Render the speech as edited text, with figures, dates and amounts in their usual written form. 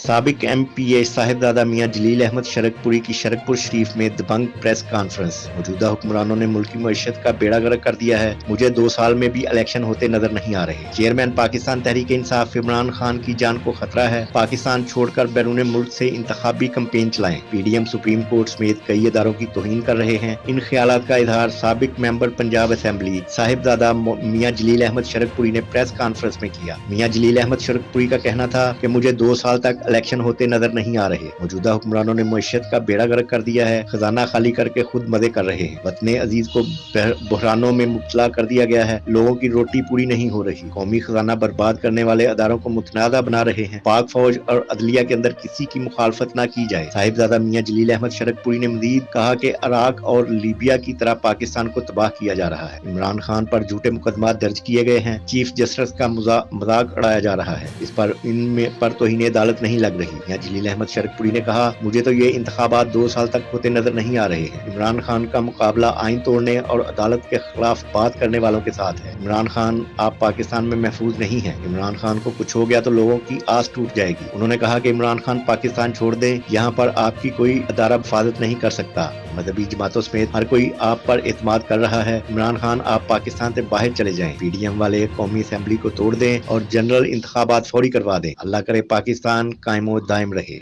سابق M P اے صاحبزادہ میاں جلیل احمد شرکپوری کی شرکپور شریف میں دبنگ پریس کانفرنس۔ موجودہ حکمرانوں نے ملکی معیشت کا بیڑا غرق کر دیا ہے، مجھے 2 سال میں بھی الیکشن ہوتے نظر نہیں آ رہے۔ چیئرمین پاکستان تحریک انصاف عمران خان کی جان کو خطرہ ہے، پاکستان چھوڑ کر بیرون ملک سے انتخابی کمپین چلائیں۔ P D M supreme court سمیت کئی اداروں کی توہین کر رہے ہیں۔ ان خیالات کا اظہار سابق ممبر پنجاب اسمبلی صاحبزادہ میاں جلیل احمد شرکپوری نے پریس کانفرنس میں کیا۔ میاں جلیل احمد شرکپوری کا کہنا تھا کہ مجھے 2 سال تک الیکشن ہوتے نظر نہیں آ رہے۔ موجودہ حکمرانوں نے معیشت کا بیڑا غرق کر دیا ہے، خزانہ خالی کر کے خود مزے کر رہے ہیں۔ وطن عزیز کو بحرانوں میں مبتلا کر دیا گیا ہے، لوگوں کی روٹی پوری نہیں ہو رہی۔ قومی خزانہ برباد کرنے والے اداروں کو متنازع بنا رہے ہیں۔ پاک فوج اور عدلیہ کے اندر کسی کی مخالفت نہ کی جائے۔ صاحبزادہ میاں جلیل احمد شرکپوری نے مزید کہا کہ عراق اور لیبیا کی طرح پاکستان کو تباہ کیا جا رہا ہے۔ عمران خان پر جھوٹے مقدمات درج کیے گئے ہیں، چیف جسٹس کا مذاق اڑایا جا رہا ہے، اس پر توہین عدالت نہیں لگ رہی۔ میاں جلیل احمد شرکپوری نے کہا، مجھے تو یہ انتخابات 2 سال تک ہوتے نظر نہیں آ رہے ہیں۔ عمران خان کا مقابلہ آئین توڑنے اور عدالت کے خلاف بات کرنے والوں کے ساتھ ہے۔ عمران خان، آپ پاکستان میں محفوظ نہیں ہیں۔ عمران خان کو کچھ ہو گیا تو لوگوں کی آس ٹوٹ جائے گی۔ انہوں نے کہا کہ عمران خان پاکستان چھوڑ دیں، یہاں پر آپ کی کوئی ادارہ حفاظت نہیں کر سکتا۔ مذہبی جماعتوں سمیت ہر کوئی آپ پر اعتماد کر رہا ہے۔ عمران خان، آپ پاکستان سے باہر چلے جائیں۔ پی ڈی ایم والے قومی اسمبلی کو توڑ دیں اور جنرل انتخابات فوری کروا دیں۔ اللہ کرے پاکستان قائم و دائم رہے۔